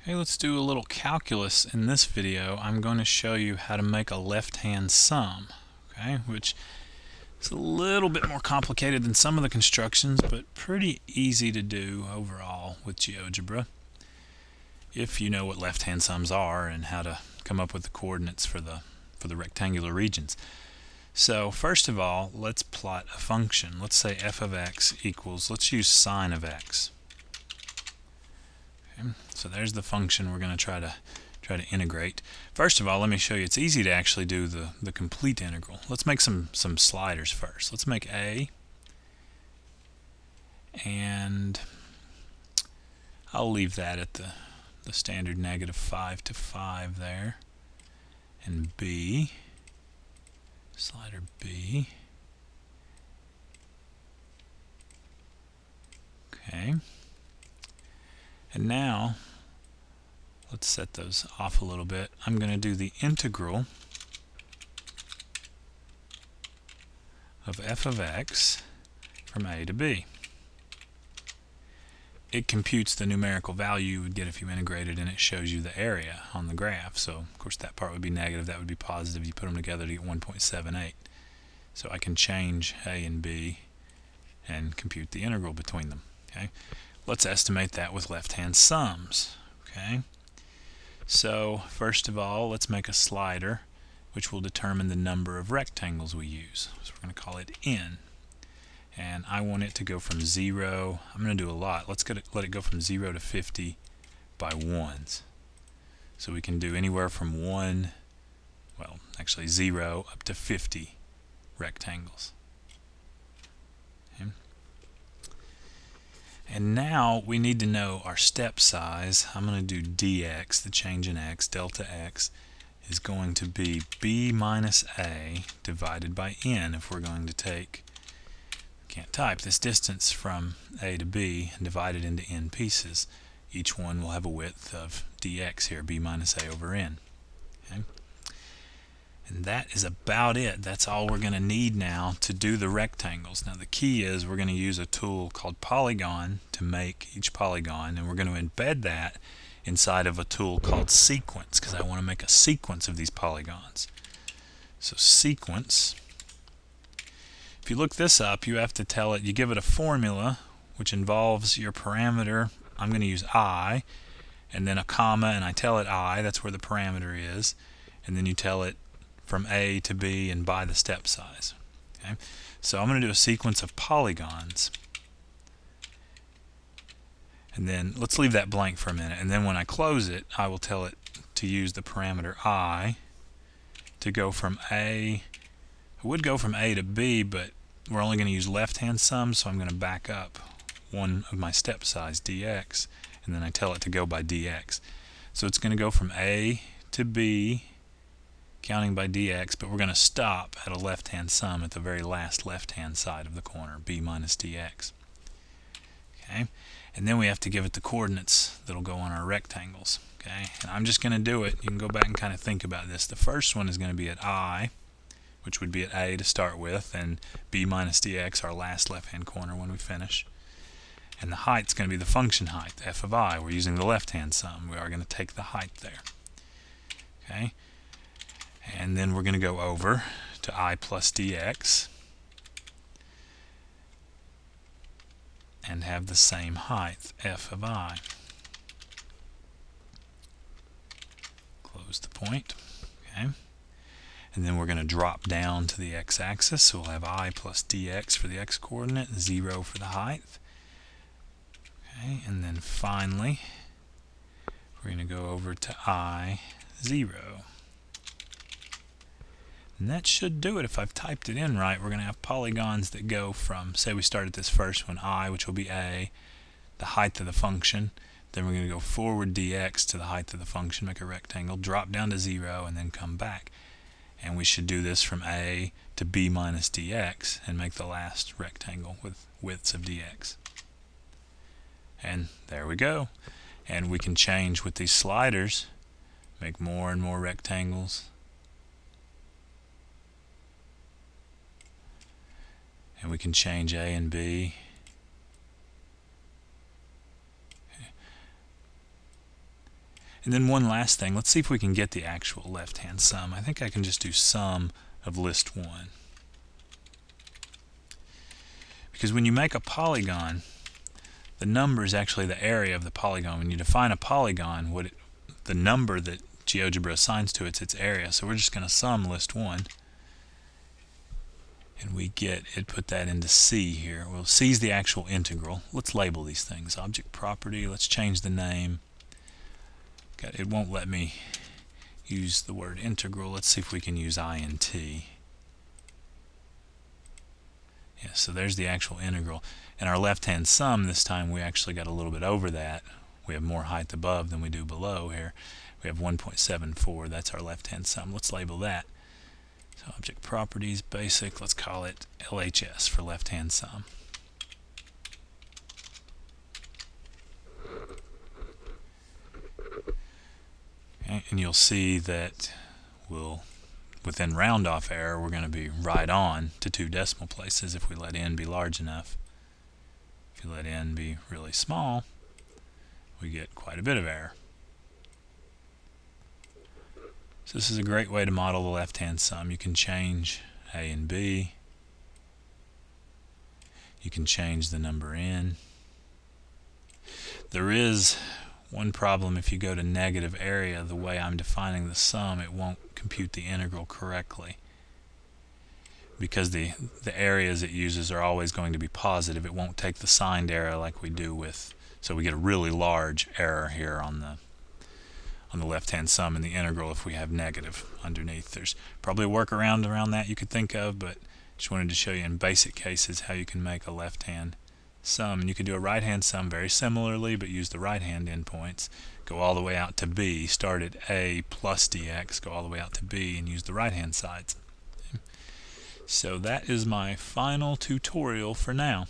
Hey, let's do a little calculus. In this video, I'm going to show you how to make a left-hand sum, okay, which is a little bit more complicated than some of the constructions, but pretty easy to do overall with GeoGebra if you know what left-hand sums are and how to come up with the coordinates for the rectangular regions. So first of all, let's plot a function. Let's say f of x equals, let's use sine of x. Okay, so there's the function we're going to try to integrate. First of all, let me show you. It's easy to actually do the complete integral. Let's make some sliders first. Let's make a, and I'll leave that at the standard -5 to 5 there, and b, slider b. Okay. And now, let's set those off a little bit. I'm going to do the integral of f of x from a to b. It computes the numerical value you would get if you integrated, and it shows you the area on the graph. So, of course, that part would be negative, that would be positive. You put them together to get 1.78. So I can change a and b and compute the integral between them. Okay. Let's estimate that with left-hand sums. Okay. So first of all, let's make a slider which will determine the number of rectangles we use. So we're going to call it n. And I want it to go from 0, I'm going to do a lot. Let's let it go from 0 to 50 by ones. So we can do anywhere from 1, well, actually 0 up to 50 rectangles. Okay. And now we need to know our step size. I'm going to do dx, the change in x, delta x, is going to be b minus a divided by n if we're going to take, can't type, this distance from a to b and divide it into n pieces. Each one will have a width of dx here, b minus a over n. Okay. And that is about it. That's all we're going to need now to do the rectangles. Now the key is we're going to use a tool called polygon to make each polygon, and we're going to embed that inside of a tool called sequence, because I want to make a sequence of these polygons. So sequence, if you look this up, you have to tell it, you give it a formula which involves your parameter. I'm going to use I, and then a comma, and I tell it I, that's where the parameter is, and then you tell it from a to b and by the step size. Okay? So I'm going to do a sequence of polygons, and then let's leave that blank for a minute, and then when I close it, I will tell it to use the parameter I to go from a, I would go from a to b, but we're only going to use left-hand sums, so I'm going to back up one of my step size, dx, and then I tell it to go by dx. So it's going to go from a to b, counting by dx, but we're going to stop at a left-hand sum at the very last left-hand side of the corner, b minus dx. Okay, and then we have to give it the coordinates that'll go on our rectangles. Okay, and I'm just going to do it. You can go back and kind of think about this. The first one is going to be at I, which would be at a to start with, and b minus dx, our last left-hand corner when we finish. And the height's going to be the function height, f of I. We're using the left-hand sum. We are going to take the height there. Okay. And then we're going to go over to I plus dx and have the same height, f of I. Close the point. Okay. And then we're going to drop down to the x-axis, so we'll have I plus dx for the x-coordinate, 0 for the height. Okay. And then finally, we're going to go over to I, 0. And that should do it. If I've typed it in right, we're going to have polygons that go from, say we start at this first one, I, which will be a, the height of the function. Then we're going to go forward dx to the height of the function, make a rectangle, drop down to 0, and then come back. And we should do this from a to b minus dx and make the last rectangle with widths of dx. And there we go. And we can change with these sliders, make more and more rectangles. And we can change a and b. Okay. And then one last thing, let's see if we can get the actual left-hand sum. I think I can just do sum of list 1. Because when you make a polygon, the number is actually the area of the polygon. When you define a polygon, the number that GeoGebra assigns to it's its area. So we're just going to sum list 1. And we get it, put that into C here. Well, C is the actual integral. Let's label these things. Object property, let's change the name. It won't let me use the word integral. Let's see if we can use int. Yeah, so there's the actual integral. And our left-hand sum, this time we actually got a little bit over that. We have more height above than we do below here. We have 1.74. That's our left-hand sum. Let's label that. So object properties, basic, let's call it LHS for left-hand sum. Okay, and you'll see that within round-off error, we're going to be right on to 2 decimal places if we let n be large enough. If you let n be really small, we get quite a bit of error. So this is a great way to model the left-hand sum. You can change a and b. You can change the number n. There is one problem. If you go to negative area, the way I'm defining the sum, it won't compute the integral correctly. Because the areas it uses are always going to be positive. It won't take the signed error like we do with, so we get a really large error here on the left-hand sum in the integral if we have negative underneath. There's probably a workaround around that you could think of, but just wanted to show you in basic cases how you can make a left-hand sum. And you can do a right-hand sum very similarly, but use the right-hand endpoints. Go all the way out to b, start at a plus dx, go all the way out to b, and use the right-hand sides. So that is my final tutorial for now.